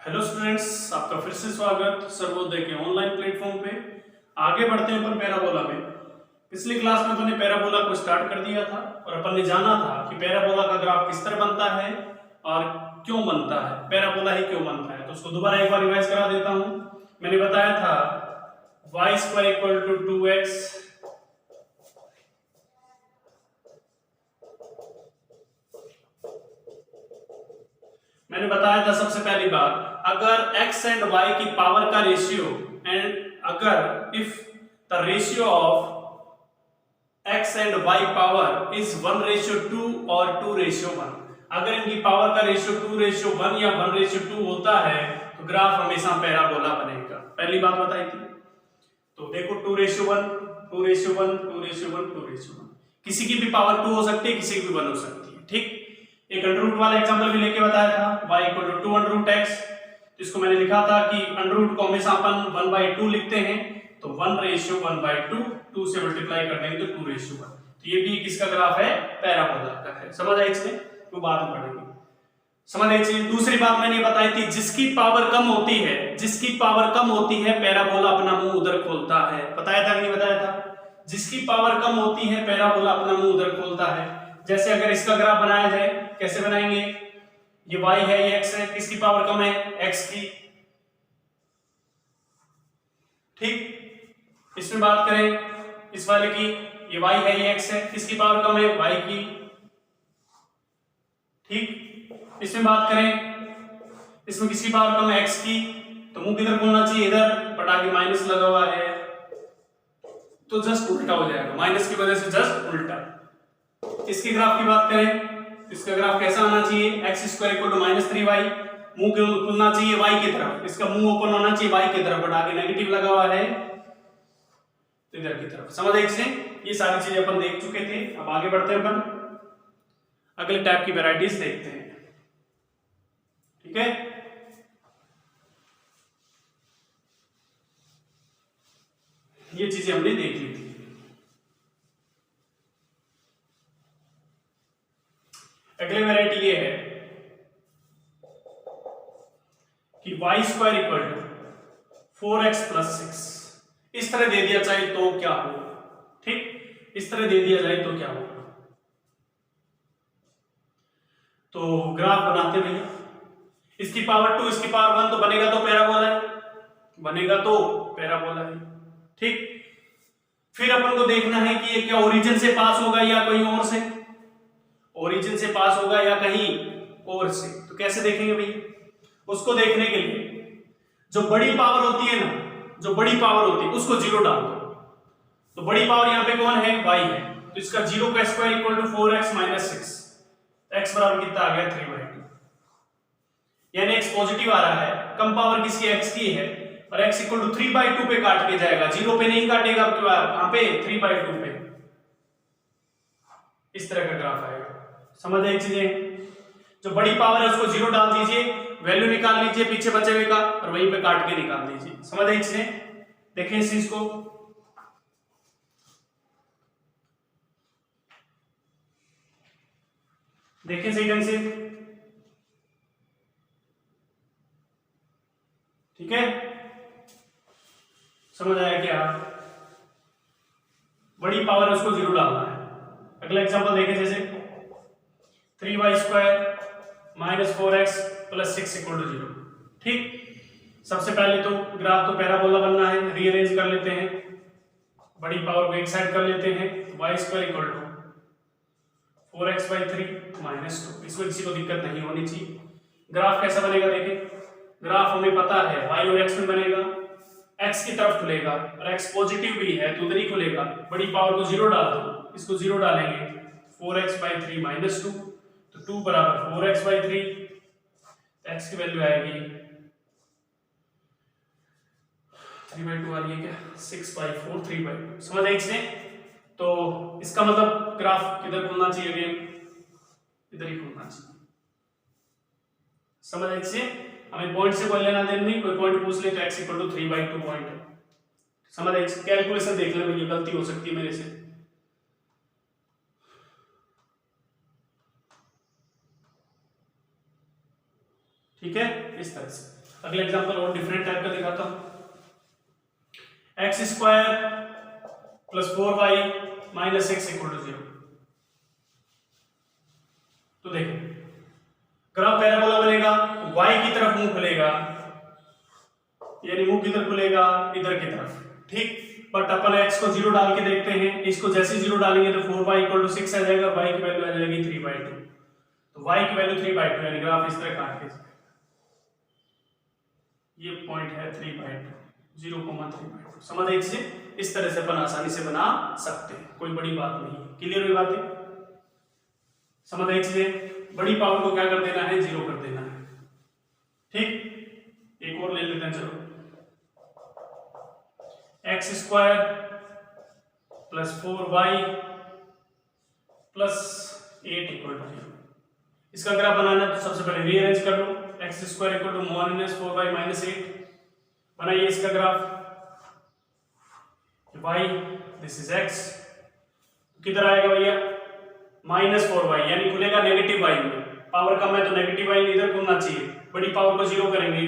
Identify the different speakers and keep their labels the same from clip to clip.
Speaker 1: Hello students, आपका फिर से स्वागत सर्वोदय के ऑनलाइन प्लेटफॉर्म पे। आगे बढ़ते हैं अपन पैराबोला में। पिछली क्लास में अपन ने पैराबोला को स्टार्ट कर दिया था और अपन ने जाना था कि पैराबोला का ग्राफ किस तरह बनता है और क्यों बनता है, पैराबोला ही क्यों बनता है। तो उसको दोबारा एक बार रिवाइज करा देता हूं। मैंने बताया था y² = 2x, मैंने बताया था सबसे पहली बात, अगर x एंड y की पावर का रेशियो एंड अगर if the ratio of x and y power is 1:2 और 2:1, अगर इनकी पावर का रेशियो 2:1 या 1:2 होता है तो ग्राफ हमेशा पैराबोला बनेगा। पहली बात बताई थी। तो देखो 2:1, 2:1, 2:1, 2:1, किसी की भी पावर 2 हो सकती है, किसी की भी 1 हो सकती है। ठीक, एक अंडर रूट वाला एग्जांपल भी लेके बताया था, y = 2√x। तो इसको मैंने लिखा था कि अंडर रूट को हमेशा अपन 1/2 लिखते हैं, तो 1:1/2, 2 से मल्टीप्लाई कर देंगे तो 2:1। तो ये भी किसका ग्राफ है, पैराबोला का है। समझ आई इसमें, तो बाद में पढ़ेंगे। समझ आई। दूसरी बात मैंने बताई थी, जिसकी पावर कम होती है, जिसकी पावर कम होती है पैराबोला अपना मुंह उधर खोलता है। बताया था कि नहीं बताया था? जिसकी पावर कम होती है पैराबोला अपना मुंह उधर खोलता है। जैसे अगर इसका ग्राफ बनाया जाए, कैसे बनाएंगे? ये y है, ये x है, किसकी पावर कम है? x की। ठीक, इसमें बात करें इस वाले की, ये y है, ये x है, किसकी पावर कम है? y की। ठीक, इसमें बात करें इसमें किसकी पावर कम है? x की। तो मुंह किधर खोलना चाहिए? इधर, बट आगे माइनस लगा हुआ है तो जस्ट उल्टा हो जाएगा, माइनस की वजह से जस्ट उल्टा। इसके ग्राफ की बात करें, इसका ग्राफ कैसा आना चाहिए? x² = -3y, मुंह क्यों खुलना चाहिए? y की तरफ, इसका मुंह ओपन होना चाहिए y की तरफ, बट आगे नेगेटिव लगा हुआ है तो इधर की तरफ। समझ आई इससे? ये सारी चीजें अपन देख चुके थे। अब आगे बढ़ते हैं, अपन अगले टाइप की वैरायटीज देखते हैं। ठीक है, ये चीजें हमने देख ली थी। अगली वैरायटी ये है कि y² = 4x + 6, इस तरह दे दिया जाए तो क्या हो? ठीक, इस तरह दे दिया जाए तो क्या हो? तो ग्राफ बनाते भैया, इसकी पावर 2, इसकी पावर 1, तो बनेगा तो पैराबोला है, बनेगा तो पैराबोला है। ठीक, फिर अपन को देखना है कि ये क्या ओरिजिन से पास होगा या कहीं और से, ओरिजिन से पास होगा या कहीं और से। तो कैसे देखेंगे भैया? उसको देखने के लिए जो बड़ी पावर होती है ना, जो बड़ी पावर होती है उसको 0 डाल दो। तो बड़ी पावर यहां पे कौन है? y है, तो इसका 0 का स्क्वायर = 4x - 6, x बराबर कितना आ गया? 3/2। यानी x पॉजिटिव आ रहा है, कम पावर किसकी? x की है, और x = 3/2 पे काट के जाएगा, 0 पे नहीं काटेगा। अब कहां पे? 3/2 पे। इस तरह का ग्राफ आएगा। समझ आई चीजें? जो बड़ी पावर है उसको 0 डाल दीजिए, वैल्यू निकाल लीजिए पीछे बचे हुए का, और वहीं पे काट के निकाल दीजिए। समझ आई चीजें? देखें इस चीज को, देखें सही ढंग से। ठीक है, समझ आया क्या? बड़ी पावर है उसको 0 डालना है। अगला एग्जांपल देखें, जैसे 3y² - 4x + 6 = 0। ठीक, सबसे पहले तो ग्राफ तो पैराबोला बनना है, रीअरेंज कर लेते हैं, बड़ी पावर को एक साइड कर लेते हैं। y² = 4x/3 - 2, इसमें किसी को दिक्कत नहीं होनी चाहिए। ग्राफ कैसा बनेगा देखें, ग्राफ हमें पता है y और x में बनेगा, x की तरफ खुलेगा और x पॉजिटिव भी है तो उधर ही खुलेगा। बड़ी पावर को 0 डाल दो, इसको 0 डालेंगे, 4x/3 - 2, तो 2 = 4x/3, x की वैल्यू आएगी 3/2 आ रही है क्या? 6/4, 3/2। समझ आई इसने? तो इसका मतलब ग्राफ किधर खुलना चाहिए? अगेन इधर ही खुलना चाहिए। समझ आई इससे? हमें पॉइंट से कोई लेना देना नहीं, कोई पॉइंट पूछ ले तो x = 3/2 पॉइंट है। समझ आई? कैलकुलेशन देख ले भैया, गलती हो सकती है मेरे से। ठीक है, इस तरह से। अगला एग्जांपल और डिफरेंट टाइप का दिखाता हूं। x² + 4y - x = 0। तो देखो ग्राफ पैराबोला बनेगा, y की तरफ मुंह खुलेगा, यानी मुंह किधर खुलेगा, इधर की तरफ, ठीक। बट अपन x को 0 डाल के देखते हैं, इसको जैसे 0 डालेंगे तो 4y = 6 आ जाएगा, y की वैल्यू आ जाएगी 3/2। तो y की वैल्यू 3/2, यानी ग्राफ इस तरह काट के ये पॉइंट है 3/2, 0,3/2। समझ आई चीजें? इस तरह से अपन आसानी से बना सकते हैं, कोई बड़ी बात नहीं है। क्लियर हुई बातें? समझ आई चीजें? बड़ी पावर को क्या कर देना है, 0 कर देना है, ठीक। एक और ले लेते हैं, चलो। x² + 4y + 8 = 0। इसका ग्राफ बनाना है तो सबसे पहले रीअरेंज कर लो। x² = -4y - 8। बनाइए इसका graph. y, this is x, किधर आएगा भैया, -4y, यानी खुलेगा नेगेटिव y में। पावर कम है तो नेगेटिव y इधर घूमना चाहिए, बड़ी पावर को 0 करेंगे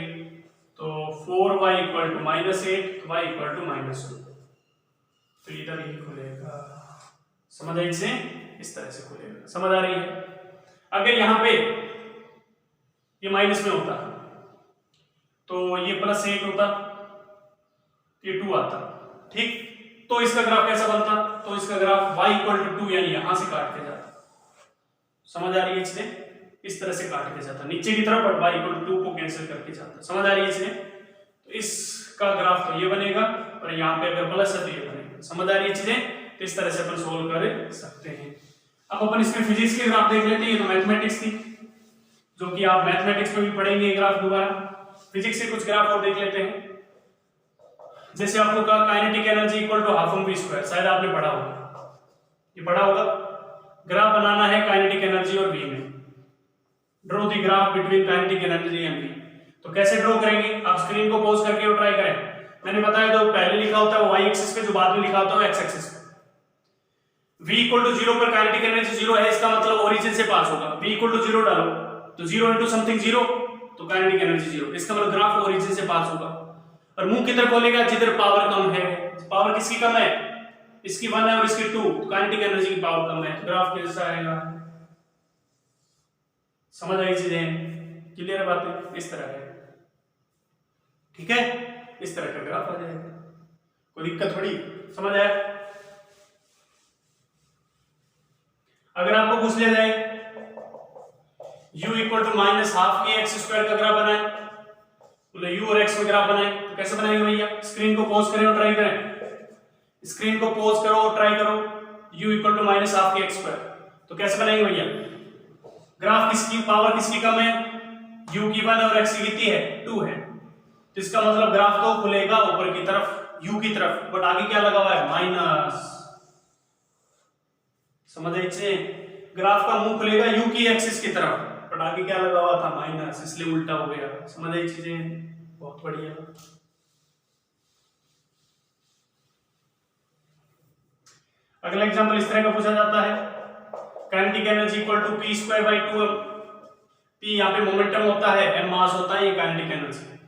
Speaker 1: तो 4y = -8, y = -2, तो इधर ही खुलेगा। समझ आई से? इस तरह से खुलेगा। समझ आ रही है? अगर यहां पे ये माइनस में होता तो ये +8 होता, ये 2 आता, ठीक। तो इसका ग्राफ कैसा बनता, तो इसका ग्राफ y = 2, यानी यहां से काट के जाता। समझ आ रही है चीजें? इस तरह से काट के जाता नीचे की तरफ, और y = 2 को कैंसिल करके जाता। समझ आ रही है चीजें? तो इसका ग्राफ तो ये बनेगा, और यहाँ पे अगर प्लस है तो ये बनेगा। समझ आ रही है चीजें? तो इस तरह से अपन सोल्व कर सकते हैं। अब अपन इसमें फिजिक्स के ग्राफ देख लेते हैं, ये तो मैथमेटिक्स थी, जो कि आप मैथमेटिक्स में भी पढ़ेंगे ग्राफ दोबारा। फिजिक्स के कुछ ग्राफ और देख लेते हैं। जैसे आपको कहा काइनेटिक एनर्जी = ½ mv², शायद आपने पढ़ा होगा, ये पढ़ा होगा। ग्राफ बनाना है काइनेटिक एनर्जी और v में। Draw the graph between kinetic energy and v। तो कैसे ड्रॉ करेंगे, आप स्क्रीन को पॉज करके ट्राई करें। मैंने बताया जो पहले लिखा होता है वो y एक्सिस पे, जो बाद में लिखा होता है वो x एक्सिस पे। v = 0 पर काइनेटिक एनर्जी 0 है, इसका मतलब ओरिजिन से पास होगा। v = 0 डालो तो 0 * समथिंग 0, तो काइनेटिक एनर्जी 0, इसका मतलब ग्राफ ओरिजिन से पास होगा। और मुंह किधर खोलेगा, जिधर पावर कम है। पावर किसकी कम है, इसकी 1 है और इसकी 2, तो काइनेटिक एनर्जी की पावर कम है, ग्राफ कैसा आएगा। समझ आई चीजें? क्लियर बात? इस तरह है, ठीक है। इस तरह का ग्राफ आ जाएगा, कोई दिक्कत थोड़ी। समझ आया? अगर आपको पूछ लिया जाए u = -½ के x² का ग्राफ बनाए, बोले u और x में ग्राफ बनाए, तो कैसे बनाएंगे भैया? स्क्रीन को पॉज करें और ट्राई करें। स्क्रीन को पॉज करो और ट्राई करो। u = -½ के x², तो कैसे बनाएंगे भैया? ग्राफ किसकी पावर किसकी कम है, u की 1 और x की कितनी है, 2 है। तो इसका मतलब ग्राफ तो खुलेगा ऊपर की तरफ, u की तरफ, बट आगे क्या लगा हुआ है, माइनस। समझ आई? ग्राफ का मुंह खुलेगा u की एक्सिस की तरफ, बट आगे क्या लगा हुआ था, माइनस, इसलिए उल्टा हो गया। समझ आई चीजें? बहुत बढ़िया। अगला एग्जांपल इस तरह का पूछा जाता है, काइनेटिक एनर्जी = p²/2m। p यहाँ पे मोमेंटम होता है, m मास होता है, ये काइनेटिक एनर्जी है।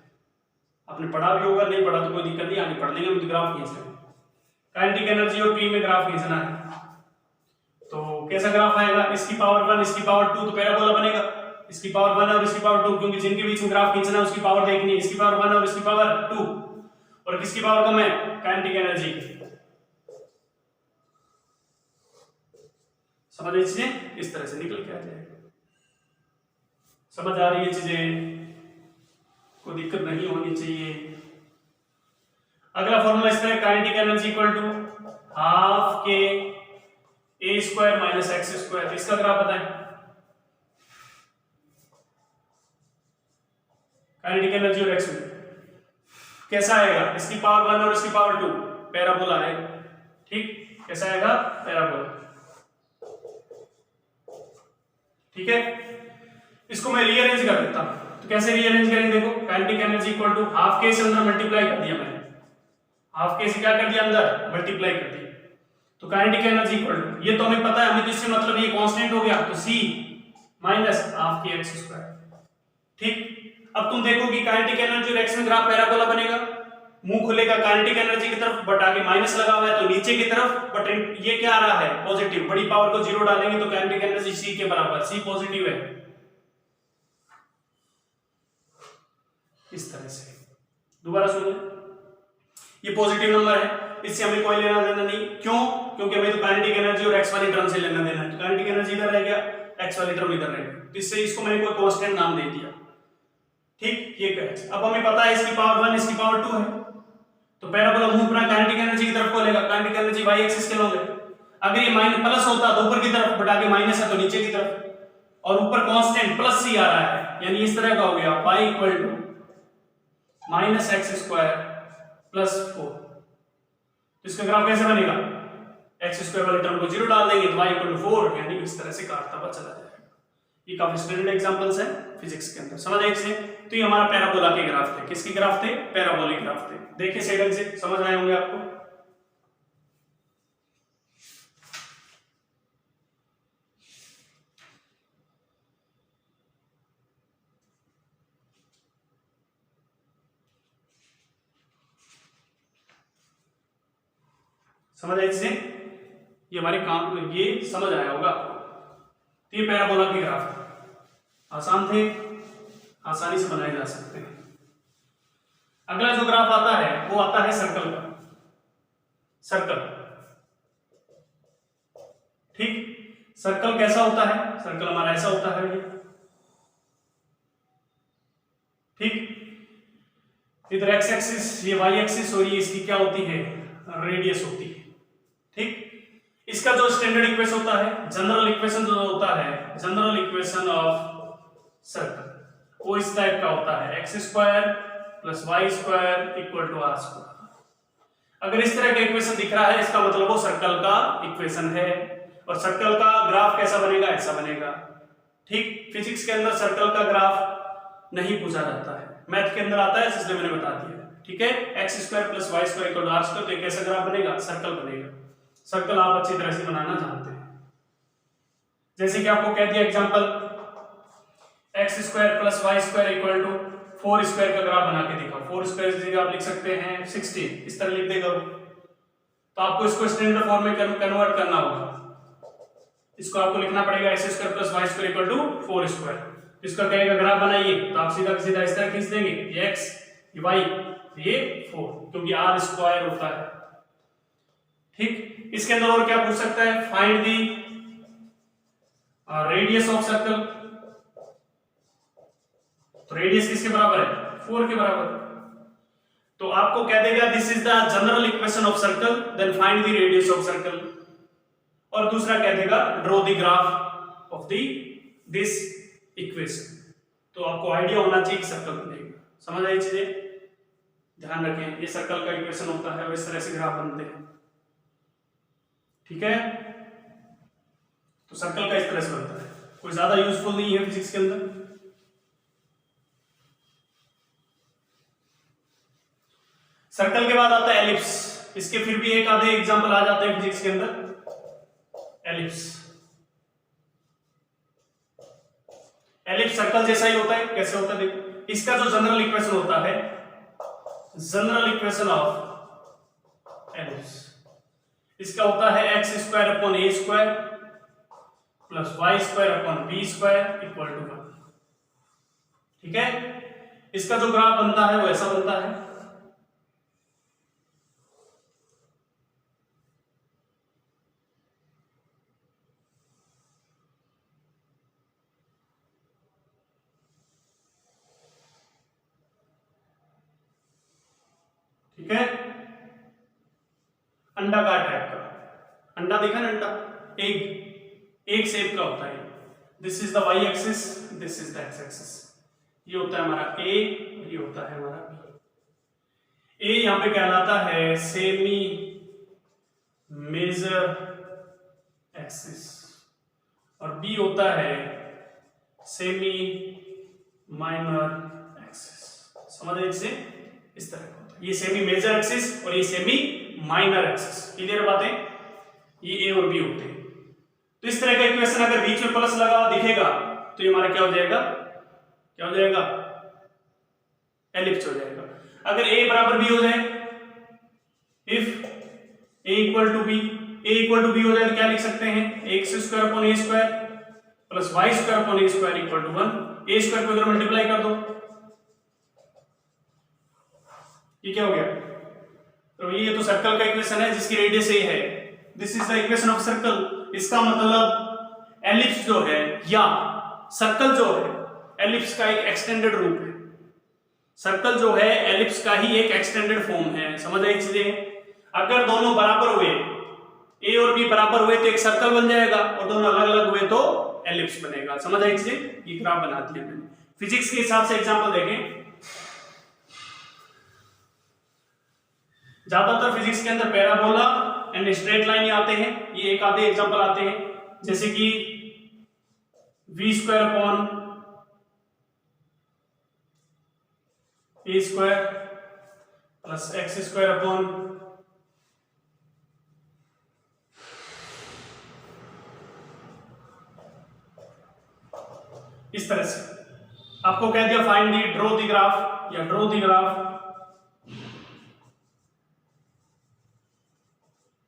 Speaker 1: आपने पढ़ा भी होगा, नहीं पढ़ा तो कोई दिक्कत नहीं, आगे पढ़ लेंगे। मुझे ग्राफ खींचना है, काइनेटिक एनर्जी और p में ग्राफ खींचना है। तो कैसा ग्राफ आएगा, इसकी पावर 1, इसकी पावर 2, तो पैराबोला बनेगा। इसकी पावर 1 और इसकी पावर 2, क्योंकि जिनके बीच में ग्राफ खींचना है उसकी पावर देखनी है। इसकी पावर 1 और इसकी पावर 2, और किसकी पावर कम है, काइनेटिक एनर्जी की। समझ आई चीजें? इस तरह से निकल के आ जाएगा। समझ आ रही है चीजें? कोई दिक्कत नहीं होनी चाहिए। अगला फॉर्मूला इस तरह, काइनेटिक एनर्जी = ½ के a² - x²। इसका ग्राफ बताएं। काइनेटिक एनर्जी और x में कैसा आएगा, इसकी पावर 1 और इसकी पावर 2, पैराबोला है, ठीक। कैसा आएगा, पैराबोला, ठीक है। इसको मैं रीअरेंज कर देता हूं, तो कैसे रीअरेंज करेंगे, देखो काइनेटिक एनर्जी = ½ के से अंदर मल्टीप्लाई कर दिया मैंने, ½ के से क्या कर दिया, अंदर मल्टीप्लाई कर दिया। तो काइनेटिक एनर्जी = ये तो हमें पता है, हमें तो इससे मतलब ये कांस्टेंट हो गया, तो c - ½ के x², ठीक। अब तुम देखो कि काइनेटिक एनर्जी और एक्स में ग्राफ पैराबोला बनेगा, मुंह खुलेगा काइनेटिक एनर्जी की तरफ, बट आगे माइनस लगा हुआ है तो नीचे की तरफ, बट ये क्या आ रहा है पॉजिटिव, बड़ी पावर को जीरो डालेंगे तो काइनेटिक एनर्जी सी के बराबर, सी पॉजिटिव है, इस तरह से। दोबारा सुनिए, ये पॉजिटिव नंबर है, इससे हमें कोई लेना देना नहीं, क्यों? क्योंकि हमें तो काइनेटिक एनर्जी और एक्स वाली टर्म से लेना देना है, तो काइनेटिक एनर्जी इधर रह गया, एक्स वाली टर्म इधर रह गई, तो इससे इसको मैंने कोई कांस्टेंट नाम दे दिया। ठीक, ये क्या, अब हमें पता है इसकी पावर 1 इसकी पावर 2 है, तो पैराबोला मुंह अपना काइनेटिक एनर्जी की तरफ खोलेगा, काइनेटिक एनर्जी y एक्सिस के लॉन्ग है। अगर ये माइनस प्लस होता तो ऊपर की तरफ, बट आगे माइनस है तो नीचे की तरफ, और ऊपर कांस्टेंट प्लस सी आ रहा है, यानी इस तरह का हो गया y equal to minus X square plus 4। तो इसका ग्राफ कैसे बनेगा, एक्स स्क्वायर वाली टर्म को जीरो डाल देंगे तो y इक्वल टू 4, यानी इस तरह से काटता हुआ चला जाएगा। ये काफी स्टैंडर्ड एग्जांपल्स हैं फिजिक्स के अंदर, समझ आए इससे? तो ये हमारा पैराबोला के ग्राफ थे, किसके ग्राफ थे, पैराबोलिक ग्राफ थे। देखिए सही ढंग से समझ आए होंगे आपको। समझ आए इससे, ये हमारे काम, ये समझ आया होगा आपको। तो ये पैराबोला के ग्राफ थे, आसान थे, आसानी से बनाए जा सकते हैं। अगला जो ग्राफ आता है वो आता है सर्कल का, सर्कल। ठीक, सर्कल कैसा होता है, सर्कल हमारा ऐसा होता है ये, ठीक। इधर एक्स एक्सिस, ये वाई एक्सिस, और ये इसकी क्या होती है, रेडियस होती है। ठीक, इसका जो स्टैंडर्ड इक्वेशन होता है, जनरल इक्वेशन जो होता है, जनरल इक्वेशन ऑफ सर्कल, वो इस टाइप का होता है, X square plus Y square equal to R square. अगर इस तरह का इक्वेशन दिख रहा है, इसका मतलब वो सर्कल का इक्वेशन है, और सर्कल का ग्राफ कैसा बनेगा, ऐसा बनेगा। ठीक, फिजिक्स के अंदर सर्कल का ग्राफ नहीं पूछा जाता है, मैथ के अंदर आता है, इसलिए मैंने बता दिया। ठीक है, X square plus Y square equal to R square, तो एक कैसा ग्राफ बनेगा, सर्कल बनेगा। सर्कल आप अच्छी तरह से बनाना जानते हैं। जैसे कि आपको कह दिया example, X square plus Y square equal to 4 square का ग्राफ बना के दिखाओ। 4 स्क्वायर की जगह आप लिख सकते हैं 16, इस तरह लिख देगा। तो आपको इसको स्टैंडर्ड फॉर्म में कन्वर्ट करना होगा। इसको आपको लिखना पड़ेगा X square plus Y square equal to 4 square. इसका कहेगा ग्राफ बनाइए, तो आप सीधा सीधा इस तरह खींच देंगे, ये एक्स, ये वाई, ये 4, क्योंकि आर स्क्वायर होता है। ठीक, इसके अंदर और क्या पूछ सकता है, find the radius of circle. तो रेडियस किसके बराबर है, 4 के बराबर। तो आपको कह देगा this is the general equation of circle, then find the radius of circle. और दूसरा कह देगा draw the graph of the this equation. तो आपको आइडिया होना चाहिए कि सर्कल बनेगा। समझ आई चीजें, ध्यान रखें, ये सर्कल का इक्वेशन होता है और इस तरह से ग्राफ बनते हैं। ठीक है, तो सर्कल का इस तरह से बनता है, कोई ज्यादा यूजफुल नहीं है फिजिक्स के अंदर। सर्कल के बाद आता है एलिप्स। इसके फिर भी एक आधे एग्जांपल आ जाते हैं फिजिक्स के अंदर। एलिप्स, एलिप्स सर्कल जैसा ही होता है। कैसे होता है देखो, इसका जो जनरल इक्वेशन होता है, जनरल इक्वेशन ऑफ एलिप्स, इसका होता है X square upon A square plus Y square upon B square equal to 1। ठीक है, इसका जो ग्राफ बनता है वो ऐसा बनता है। ठीक है, अंडाकार टाइप का, अंडा देखा ना, अंडा एक शेप का होता है। This is the Y axis, this is the X axis. ये होता है हमारा ए, ये होता है हमारा बी। ए यहां पे कहलाता है सेमी मेजर एक्सिस और बी होता है सेमी माइनर एक्सिस। समझ रहे इसे, इस तरह का होता है। ये सेमी मेजर एक्सिस और ये सेमी माइनर एक्सिस। क्लियर बातें, ये ए और बी होते हैं। तो इस तरह का इक्वेशन अगर बीच में प्लस लगा दिखेगा तो ये हमारा क्या हो जाएगा, क्या हो जाएगा, एलिप्स हो जाएगा। अगर a बराबर b हो जाए, if a equal to b हो जाए तो क्या लिख सकते हैं, x square upon a square plus y square upon a square equal to 1। a square को इधर मल्टीप्लाई कर दो, ये क्या हो गया, तो ये तो सर्कल का इक्वेशन है जिसकी रेडियस a है। This is the equation of circle. इसका मतलब एलिप्स जो है या सर्कल जो है एलिप्स का एक एक्सटेंडेड रूप है। सर्कल जो है एलिप्स का ही एक एक्सटेंडेड फॉर्म है, समझ आई चीजें। अगर दोनों बराबर हुए, a और b बराबर हुए तो एक सर्कल बन जाएगा, और दोनों अलग अलग हुए तो एलिप्स बनेगा। समझ आई चीजें, ये ग्राफ बना दिया मैंने। फिजिक्स के हिसाब से एग्जांपल देखें, ज्यादातर फिजिक्स के अंदर पैराबोला एंड स्ट्रेट लाइन ही आते हैं। ये एक आधे एग्जांपल आते हैं, जैसे कि v square upon a square plus x square upon इस तरह से। आपको कह दिया find the draw the graph या draw the graph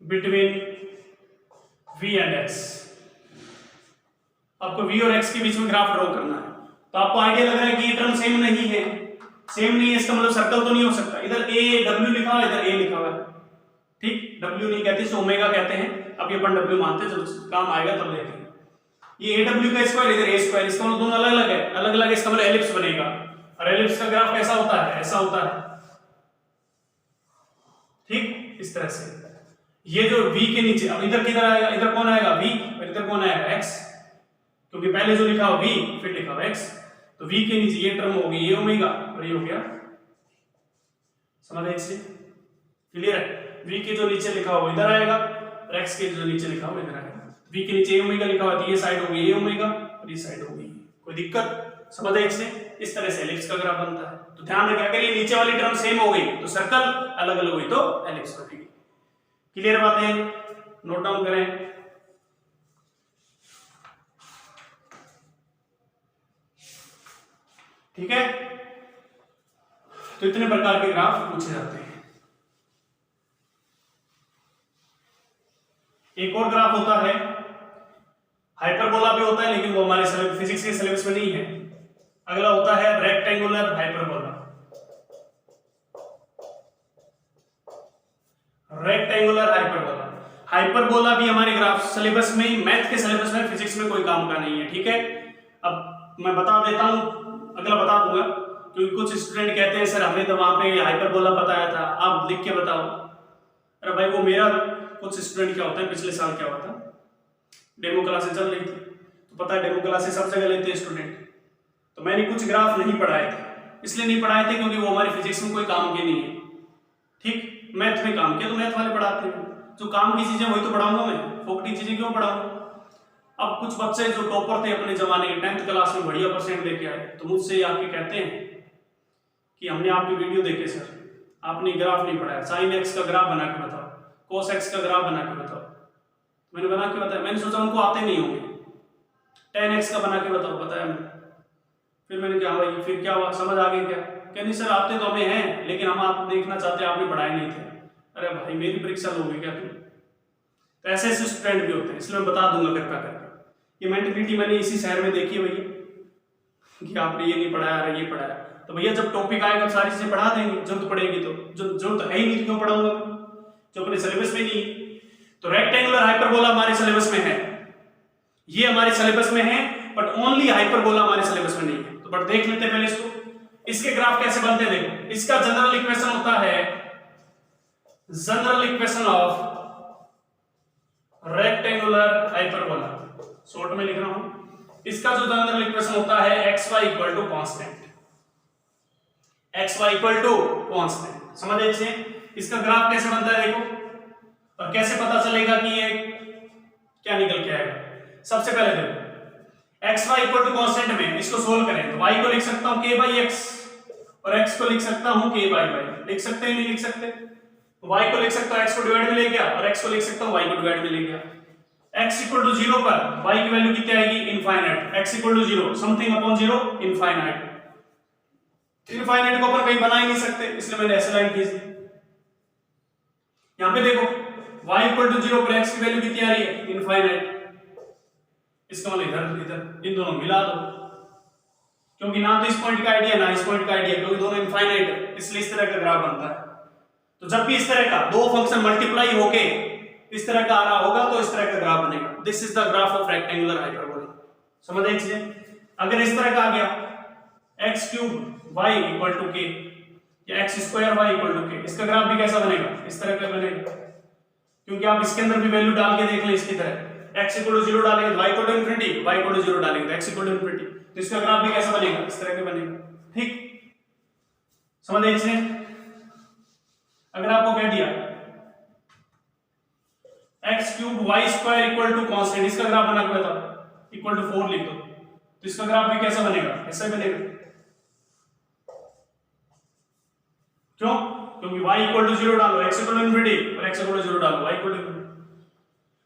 Speaker 1: between v and x। आपको v और x के बीच में ग्राफ ड्रॉ करना है। तो आपको आइडिया लग रहा है कि ये टर्म सेम नहीं है, सेम नहीं है, इसका मतलब सर्कल तो नहीं हो सकता। इधर a w लिखा हुआ है, इधर a लिखा हुआ है, ठीक। w नहीं कहते, इसे ओमेगा कहते हैं। अब ये अपन w मानते हैं, जब काम आएगा तब देखेंगे। ये aw का स्क्वायर, इधर a स्क्वायर, इसका मतलब दोनों अलग अलग है, अलग अलग, इसका मतलब एलिप्स बनेगा। और एलिप्स का ग्राफ कैसा होता है, ऐसा होता है, ठीक, इस तरह से। ये जो v के नीचे, अब इधर किधर आएगा, इधर कौन आएगा v, और इधर कौन आएगा x, क्योंकि पहले जो लिखा हो v फिर लिखा हो x, तो v के नीचे ये टर्म होगी ये ओमेगा, और ये हो गया, समझ आए इससे, क्लियर है। v के जो नीचे लिखा हो इधर आएगा, और x के जो नीचे लिखा हो इधर आएगा। v के नीचे ओमेगा लिखा हुआ, तो ये साइड होगी ये ओमेगा, और ये साइड होगी, कोई दिक्कत, समझ आए इससे। इस तरह से एलिप्स का ग्राफ बनता है। तो ध्यान रखें, अगर ये नीचे वाली टर्म सेम हो गई तो सर्कल, अलग अलग हुई तो एलिप्स बनेगी। क्लियर बातें, नोट डाउन करें। ठीक है, तो इतने प्रकार के ग्राफ पूछे जाते हैं। एक और ग्राफ होता है, हाइपरबोला भी होता है, लेकिन वो हमारे फिजिक्स के सिलेबस में नहीं है। अगला होता है rectangular hyperbola. Rectangular hyperbola, hyperbola भी हमारे ग्राफ सिलेबस में, मैथ के सिलेबस में, फिजिक्स में कोई काम का नहीं है, ठीक है। अब मैं बता देता हूं, अगला बता दूंगा, क्योंकि कुछ स्टूडेंट कहते हैं सर हमें तो वहां पे हाइपरबोला बताया था, आप लिख के बताओ। अरे भाई वो मेरा कुछ स्टूडेंट क्या होता है, पिछले साल क्या होता, डेमो क्लासेस चल रही थी, तो पता है डेमो क्लासेस सब जगह लेते हैं स्टूडेंट, तो मैंने कुछ ग्राफ नहीं पढ़ाए थे। इसलिए नहीं पढ़ाए थे क्योंकि वो हमारे फिजिक्स में कोई काम के नहीं है, ठीक। मैथ में काम किया तो मैथ वाले पढ़ाते हैं, जो काम की चीजें वही तो पढ़ाऊंगा मैं, फोकटी चीजें क्यों पढ़ाऊंगा। अब कुछ बच्चे जो टॉपर थे अपने जमाने के, 10th क्लास में बढ़िया परसेंट लेके आए, तो मुझसे आके कहते हैं कि हमने आपकी वीडियो देखे सर, आपने ग्राफ नहीं पढ़ाया, साइन एक्स का ग्राफ बना के बताओ, कोस एक्स का ग्राफ बना के बताओ। मैंने बना के बताया, मैंने सोचा उनको आते नहीं होंगे, tan x का बना के बताया मैंने। फिर मैंने कहा भाई फिर क्या हुआ, समझ आ गई क्या, नहीं सर आते तो हमें हैं, लेकिन हम आप देखना चाहते हैं, आपने पढ़ाए नहीं थे। अरे भाई मेरी परीक्षा लोगे क्या तुम। तो ऐसे स्टूडेंट भी होते हैं, इसलिए मैं बता दूंगा कृपया करके। ये मेंटेलिटी मैंने इसी शहर में देखी है भैया, कि आपने ये नहीं पढ़ाया, अरे ये पढ़ाया, तो भैया जब टॉपिक आएगा सारी चीजें पढ़ा देंगे, जरूरत पड़ेगी तो, जो जरूरत है ही नहीं तो क्यों पढ़ाऊंगा, जो अपने सिलेबस में नहीं। तो रेक्टेंगुलर हाइपरबोला हमारे सिलेबस में है, ये हमारे सिलेबस में है, बट ओनली हाइपरबोला हमारे सिलेबस में नहीं है। तो बट देख लेते हैं पहले इसको, इसके ग्राफ कैसे बनते हैं देखो। इसका जनरल इक्वेशन होता है, general equation of rectangular hyperbola, short में लिख रहा हूं। इसका जो जनरल इक्वेशन होता है xy equal to constant, xy equal to constant, समझ लीजिए। इसका ग्राफ कैसे बनता है देखो, और कैसे पता चलेगा कि ये क्या निकल के आएगा। सबसे पहले देखो xy इक्वल टू कांस्टेंट में इसको सोल्व करें तो y को लिख सकता हूं k बाई x, और x को लिख सकता हूं k बाई y। लिख सकते हैं नहीं लिख सकते, y को लिख सकता हूं x को डिवाइड में ले गया, और x को लिख सकता हूं y को डिवाइड में ले गया। x इक्वल टू 0 पर y की वैल्यू कितनी आएगी, infinite. x equal to 0 something upon 0 infinite. Infinite को अपन कहीं बना ही नहीं सकते, इसलिए मैंने ऐसे लाइन खींच दी। यहां पे देखो y इक्वल टू 0 पर x की वैल्यू कितनी आ रही है, इनफाइनाइट। इसका मतलब इधर इधर इन दोनों मिला दो, क्योंकि ना तो इस पॉइंट का आइडिया ना इस पॉइंट का आइडिया, क्योंकि दोनों इनफाइनाइट है, इसलिए इस तरह का ग्राफ बनता है। तो जब भी इस तरह का दो फंक्शन मल्टीप्लाई होके इस तरह का आ रहा होगा तो इस तरह का ग्राफ बनेगा। This is the graph of rectangular hyperbola. समझ आई चीजें? अगर इस तरह का आ गया x cube y equal to k या x square y equal to k, इसका ग्राफ भी कैसा बनेगा, इस तरह का बनेगा, क्योंकि आप इसके अंदर भी वैल्यू डाल के देख लें इसकी तरह। x इक्वल टू 0 डालेंगे तो y equal to infinity, y equal to 0 डालेंगे तो x इक्वल टू इंफिनिटी, तो इसका ग्राफ भी कैसा बनेगा, इस तरह का बनेगा। ठीक, समझ आई चीजें? अगर आपको कह दिया x cube y square equal to constant, इसका ग्राफ बना के बताओ, इक्वल टू 4 लिख दो, तो इसका ग्राफ भी कैसा बनेगा, ऐसा बनेगा। क्यों? क्योंकि y इक्वल टू 0 डालो, x इक्वल टू इंफिनिटी और x इक्वल टू 0 डालो, y equal to infinity.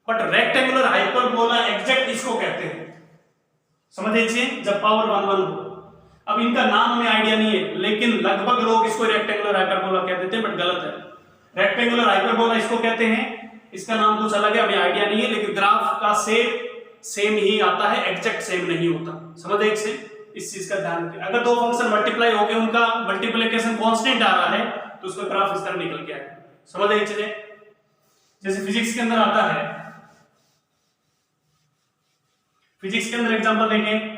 Speaker 1: But rectangular hyperbola exact इसको कहते हैं, समझ लीजिए, जब पावर 1 1 हो। अब इनका नाम हमें आइडिया नहीं है, लेकिन लगभग लोग इसको रेक्टेंगुलर हाइपरबोला कह देते हैं, बट गलत है। रेक्टेंगुलर हाइपरबोला इसको कहते हैं, इसका नाम कुछ अलग है, हमें आइडिया नहीं है, लेकिन ग्राफ का शेप सेम ही आता है, एग्जैक्ट सेम नहीं होता। समझ आई से? इस चीज का ध्यान रखें। अगर दो फंक्शन मल्टीप्लाई हो गए, उनका मल्टीप्लिकेशन कांस्टेंट आ रहा है, तो उसका ग्राफ इस तरह निकल के आएगा। समझ आई चीजें? जैसे फिजिक्स के अंदर आता है, फिजिक्स के अंदर एग्जांपल देखें,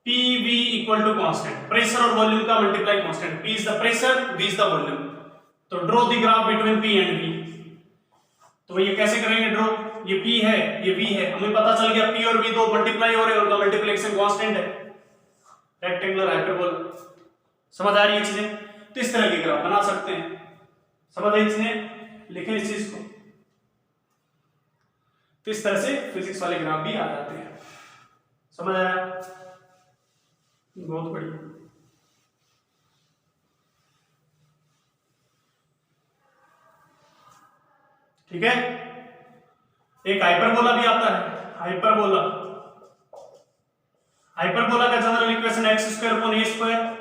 Speaker 1: PV equal to constant, pressure और वॉल्यूम का multiply constant, P is the pressure, V is the volume. तो draw the graph between P and V। तो ये कैसे करेंगे ड्रॉ? ये P है, ये V है, हमें पता चल गया P और V दो मल्टीप्लाई हो रहे हैं, उनका मल्टीप्लिकेशन कांस्टेंट है, रेक्टेंगुलर हाइपरबोला। समझ आ रही है चीजें? तो इस तरह के ग्राफ बना सकते हैं। समझ आई चीजें? लिखें इस चीज को। तो इस तरह से फिजिक्स वाले ग्राफ भी आ जाते हैं। समझ आया? बहुत बढ़िया। ठीक है, एक हाइपरबोला भी आता है, हाइपरबोला। हाइपरबोला का general equation x square upon a square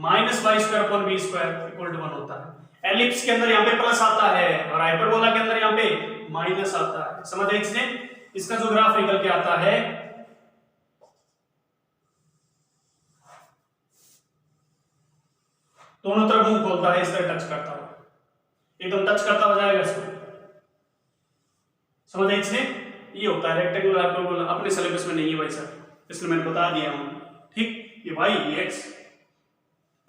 Speaker 1: minus y square upon b square equal to 1 होता है। एलिप्स के अंदर यहाँ पे प्लस आता है और हाइपरबोला के अंदर यहाँ पे माइनस आता है। समझ आई इसने? इसका जो ग्राफ निकल के आता है, दोनों तरफ मुंह खोलता है, इस तरह टच करता हुआ, एकदम टच करता हो जाएगा इसको। समझ आई इसने? ये होता है रेक्टेंगुलर हाइपरबोला। अपने सिलेबस में नहीं है भाई साहब, इसलिए मैंने बता दिया हूं। ठीक, ये y ये x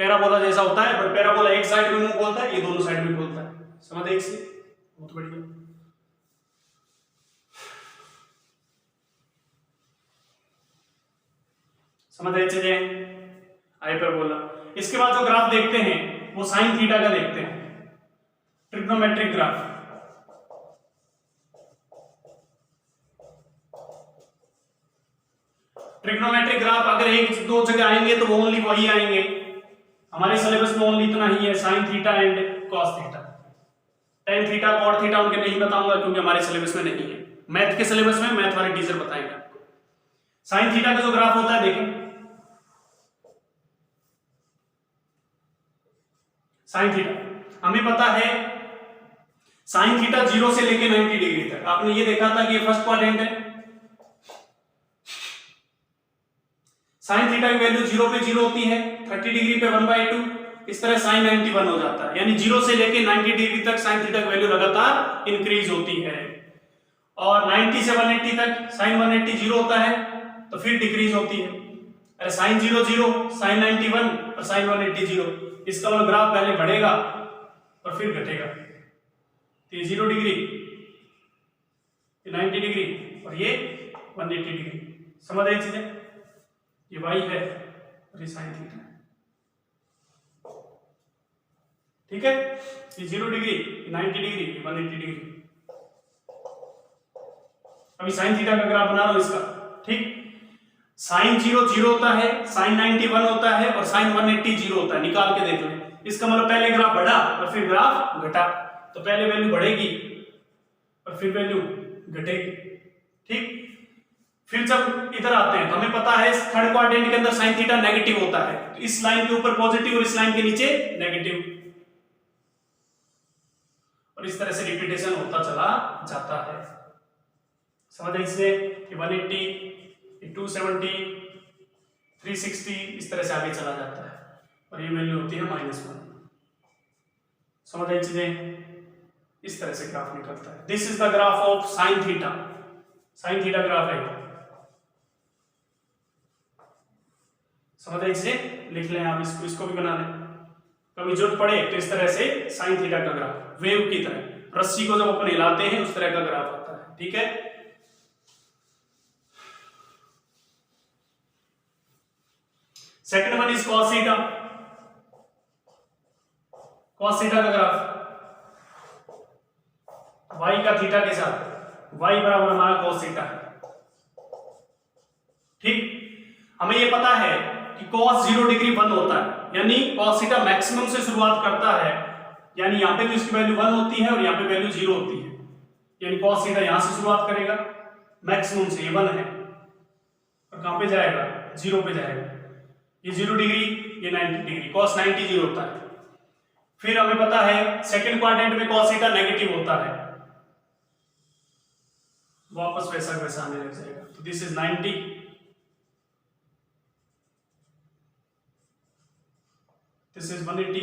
Speaker 1: पैराबोला जैसा होता है, बट पैराबोला एक साइड में मुंह खोलता है, ये दोनों साइड में खोलता है। समझ आई इसने? बहुत बढ़िया। समझ आई चीजें? हाइपरबोला। इसके बाद जो ग्राफ देखते हैं वो साइन थीटा का देखते हैं, ट्रिग्नोमेट्रिक ग्राफ। ट्रिग्नोमेट्रिक ग्राफ अगर एक दो जगह आएंगे तो वो ओनली वही आएंगे। हमारे सिलेबस में ओनली इतना ही है, sine theta and cos theta. Tan theta cot theta उनके नहीं बताऊंगा, क्योंकि हमारे सिलेबस में नहीं है। मैथ के सिलेबस में मैथ वाले टीचर बताएंगे आपको। साइन थीटा का जो ग्राफ होता है देखें, साइन थीटा हमें पता है, साइन थीटा 0 से लेके 90 डिग्री तक। आपने ये देखा था कि ये फर्स्ट क्वाड्रेंट है। साइन थीटा की वैल्यू 0 पे 0 होती है, 30 डिग्री पे 1/2, इस तरह साइन 91 हो जाता है। यानी 0 से लेके 90 डिग्री तक साइन थीटा की वैल्यू लगातार इंक्रीज होती है, और 90 से 180 तक साइन 180 0 होता है तो फिर डिक्रीज होती है। अरे साइन 0 0, साइन 91 और साइन 180 0, इसका मतलब ग्राफ पहले बढ़ेगा और फिर घटेगा। तो ये 0 डिग्री, ये 90 डिग्री और ये 180 डिग्री। समझ आई चीजें? ये y है और ये साइन थीटा है। ठीक है, ये 0 डिग्री, 90 डिग्री, 180 डिग्री। अभी साइन थीटा का ग्राफ बना रहा हूं इसका। ठीक, साइन 0 0 होता है, साइन 91 होता है और साइन 180 0 होता है। निकाल के देख लें। इसका मतलब पहले ग्राफ बढ़ा और फिर ग्राफ घटा, तो पहले वैल्यू बढ़ेगी और फिर वैल्यू घटेगी। ठीक, फिर जब इधर आते हैं तो हमें पता है थर्ड क्वाड्रेंट के अंदर साइन थीटा नेगेटिव होता है, तो इस लाइन के ऊपर पॉजिटिव और इस लाइन के नीचे नेगेटिव, और इस तरह से रिपीटेशन होता चला जाता है। समझ आए इससे कि 180, 270, 360 इस तरह से आगे चला जाता है, और ये वैल्यू होती है -1। समझ आई चीजें? इस तरह से ग्राफ निकलता है। This is the graph of sine theta. Sine theta graph है। समझ आई चीजें? लिख लें आप इसको भी बना लें, कभी जरूरत पड़े तो इस तरह से साइन थीटा का ग्राफ वेव की तरह, रस्सी को जब अपन हिलाते हैं उस तरह का ग्राफ आता है। ठीक है, second one is cos theta. cos theta का ग्राफ y का थीटा के साथ, y बराबर हमारा cos थीटा है। ठीक, हमें ये पता है कि cos 0 डिग्री 1 होता है, यानी cos थीटा मैक्सिमम से शुरुआत करता है, यानी यहां पे तो इसकी वैल्यू 1 होती है और यहां पे वैल्यू 0 होती है, यानी cos थीटा यहां से शुरुआत करेगा मैक्सिमम से, ये 1 है, और कहां पे जाएगा? 0 पे जाएगा। ये 0 डिग्री, ये 90 डिग्री, cos 90 0 होता है। फिर हमें पता है सेकंड क्वाड्रेंट में cos थीटा नेगेटिव होता है, वापस वैसा वैसा आने लग जाएगा। तो दिस इज 90, दिस इज 180,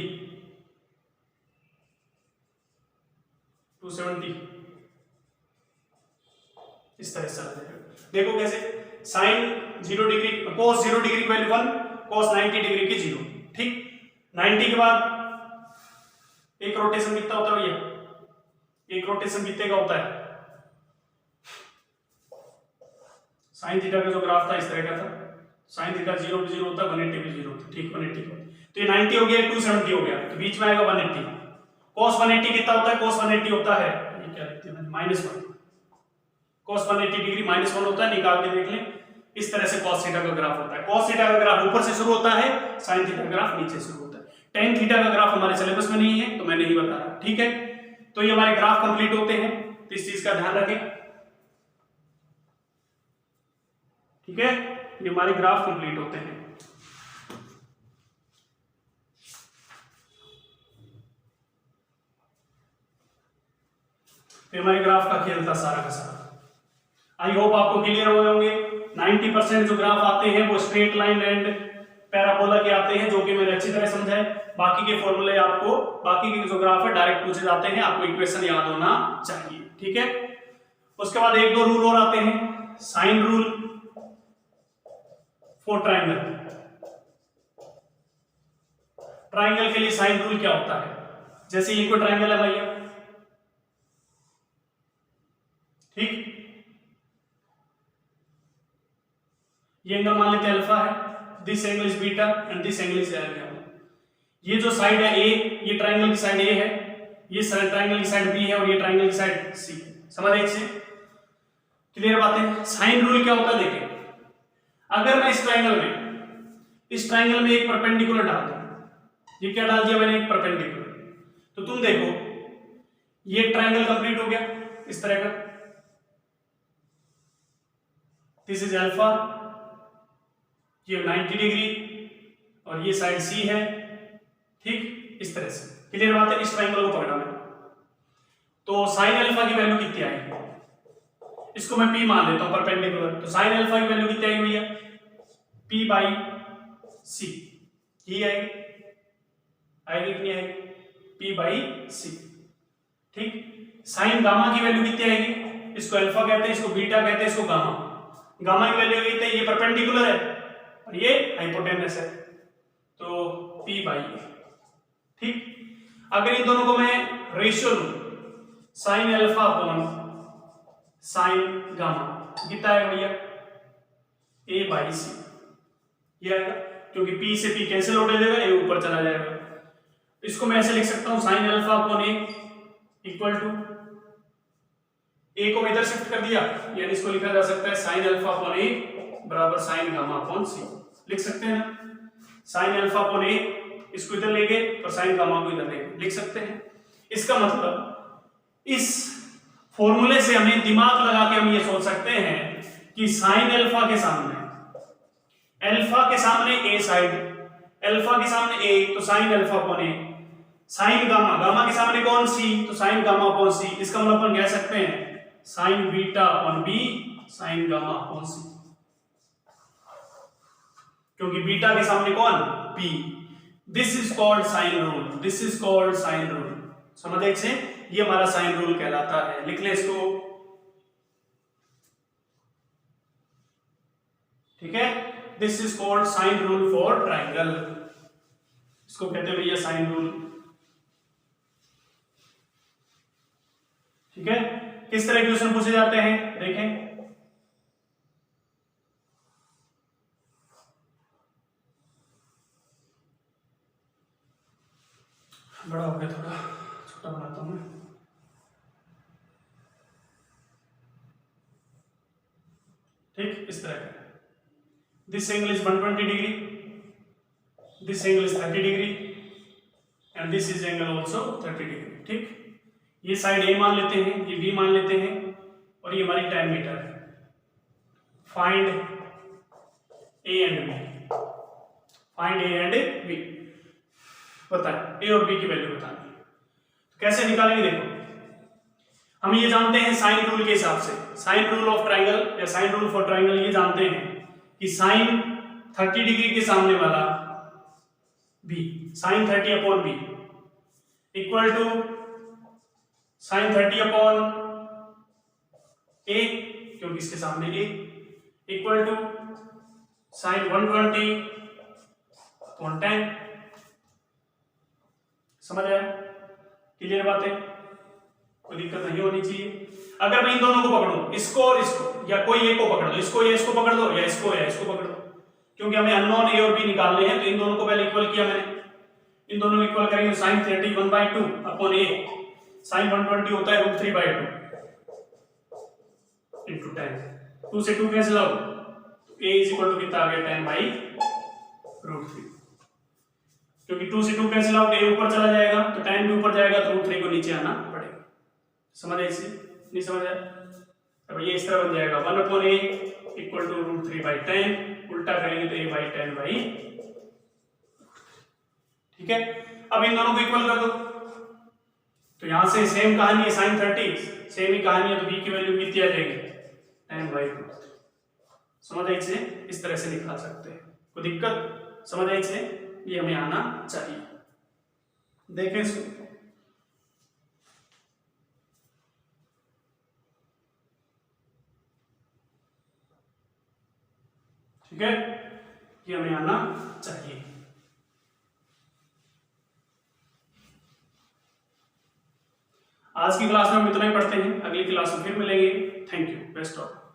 Speaker 1: 270, इस तरह से आ जाएगा। देखो कैसे, साइन 0 डिग्री, cos 0 डिग्री की वैल्यू 1, cos 90 डिग्री की 0। ठीक, 90 के बाद एक रोटेशन कितना होता है भैया? एक रोटेशन कितने का होता है? साइन थीटा का जो ग्राफ था इस तरह का था, साइन थीटा 0 भी 0 होता है, 180 भी 0 होता है। ठीक, 180 का, तो ये 90 हो गया, 270 हो गया, तो बीच में आएगा 180। cos 180 कितना होता है? cos 180 होता है, ये क्या लिखते हैं, -1। cos 180 डिग्री -1 होता है, निकाल के देख लें। इस तरह से cos थीटा का ग्राफ होता है। cos थीटा का ग्राफ ऊपर से शुरू होता है, sin थीटा का ग्राफ नीचे शुरू होता है। tan थीटा का ग्राफ हमारे सिलेबस में नहीं है तो मैं नहीं बता रहा। ठीक है, तो ये हमारे ग्राफ कंप्लीट होते हैं, तो इस चीज का ध्यान रखें। ठीक है, ये हमारे ग्राफ कंप्लीट होते हैं। तो हमारे ग्राफ का खेल था सारा का सारा। आई होप आपको क्लियर हो होंगे। 90% जो ग्राफ आते हैं वो स्ट्रेट लाइन एंड पैराबोला के आते हैं, जो कि मैंने अच्छी तरह समझाए। बाकी के फॉर्मूले आपको, बाकी के जो ग्राफ है डायरेक्ट पूछे जाते हैं, आपको इक्वेशन याद होना चाहिए। ठीक है, उसके बाद एक दो रूल और आते हैं। Sine rule for triangle. Triangle के लिए साइन रूल क्या होता है? जैसे ये कोई ट्राइंगल है भैया, ठीक, ये एंगल मान लेते हैं अल्फा है, this angle is beta and this angle is gamma. ये जो साइड है ए, ये ट्राइंगल की साइड ए है, ये ट्राइंगल की साइड बी है, और ये ट्राइंगल की साइड सी है। समझ रहे इससे? क्लियर बातें? साइन रूल क्या होता है देखें, अगर मैं इस ट्राइंगल में एक परपेंडिकुलर डाल दूं, ये क्या डाल दिया मैंने? एक परपेंडिकुलर, तो तुम देखो ये ट्राइंगल कंप्लीट हो गया इस तरह का। दिस इज अल्फा, ये 90 डिग्री और ये साइड सी है। ठीक, इस तरह से। क्लियर बात है? इस ट्राइंगल को पकड़ा मैंने, तो साइन अल्फा की वैल्यू कितनी आएगी? इसको मैं P मान लेता हूं परपेंडिकुलर, तो साइन अल्फा की वैल्यू कितनी आएगी भैया? P/C। ये आएगी कितनी आएगी? P/C। ठीक, साइन गामा की वैल्यू कितनी आएगी? इसको अल्फा कहते हैं, इसको बीटा कहते हैं, इसको गामा। गामा की वैल्यू कितनी है? ये परपेंडिकुलर है और ये हाइपोटेनस है, तो P/A। ठीक, अगर इन दोनों को मैं रेशियो लूं, sign alpha upon sine gamma, कितना आएगा भैया? A/C। ये आएगा, क्योंकि P से P कैंसिल हो जाएगा, A ऊपर चला जाएगा। इसको मैं ऐसे लिख सकता हूं, sine alpha upon A equal to, A को मैं इधर शिफ्ट कर दिया, यानी इसको लिखा जा सकता है साइन अल्फा अपॉन A बराबर साइन गामा अपॉन C। लिख सकते हैं ना, साइन अल्फा अपॉन A इसको इधर ले गए और साइन गामा को इधर ले गए, लिख सकते हैं। इसका मतलब इस फॉर्मूले से हमें दिमाग लगा के हम ये सोच सकते हैं कि साइन अल्फा के सामने, अल्फा के सामने ए साइड, अल्फा के सामने ए तो साइन अल्फा अपॉन ए, साइन गामा, गामा के सामने कौन सी तो साइन गामा अपॉन सी। इसका मतलब अपन कह सकते हैं sine beta upon B sine gamma upon C, क्योंकि बीटा के सामने कौन P. This is called sine rule, this is called sine rule. समझ एक से, ये हमारा साइन रूल कहलाता है। लिख ले इसको, ठीक है। This is called sine rule for triangle, इसको कहते हैं भैया साइन रूल, ठीक है। किस तरह के क्वेश्चन पूछे जाते हैं देखें। बड़ा हो गया, थोड़ा छोटा बनाता हूं मैं। ठीक, इस तरह का, this angle is 120 degree, this angle is 30 degree and this is angle also 30 degree. ठीक, ये साइड ए मान लेते हैं, ये बी मान लेते हैं और ये हमारी 10 मीटर है। Find A and B, find A and B, बताए ए और बी की वैल्यू बतानी। तो कैसे निकालेंगे देखो, हम ये जानते हैं साइन रूल के हिसाब से, साइन रूल ऑफ ट्राइंगल या साइन रूल फॉर ट्राइंगल, ये जानते हैं कि साइन 30 डिग्री के सामने वाला B, sine 30 upon B equal to sine 30 upon A, क्योंकि इसके सामने A, equal to sine 120 upon 10। समझ आया, क्लियर बात है, कोई दिक्कत नहीं होनी चाहिए। अगर मैं इन दोनों को पकड़ूं, इसको और इसको, या कोई एक को पकड़ दो, इसको या इसको पकड़ दो, या इसको पकड़ दो, क्योंकि हमें अननोन ए और बी निकालने हैं, तो इन दोनों को पहले इक्वल किया मैंने, इन दोनों को इक्वल करेंगे। साइन 30 1/2 अपॉन ए, साइन 120 होता है √3/2 इंटू 10, 2 से 2 कैंसिल आउट, तो ए इज इक्वल टू कितना आ गया 10/√3, क्योंकि 2 से 2 कैंसिल आउट, ए ऊपर चला जाएगा तो 10 भी ऊपर जाएगा तो √3 को नीचे आना पड़ेगा। समझ आया इसे, नहीं समझ आया? अब ये इस तरह बन जाएगा 1/a इक्वल टू √3/10, उल्टा करेंगे तो a/10/, ठीक है। अब इन दोनों को इक्वल कर दो, तो यहां से सेम कहानी है, साइन 30 सेम ही कहानी है, तो b की वैल्यू कितनी आ जाएगी 10/√3। समझ आया इसे, इस तरह से निकाल सकते हैं, कोई दिक्कत? समझ आया इसे, ये हमें आना चाहिए। देखें इसको, ठीक है, ये हमें आना चाहिए। आज की क्लास में हम इतना ही पढ़ते हैं, अगली क्लास में फिर मिलेंगे। Thank you, best of.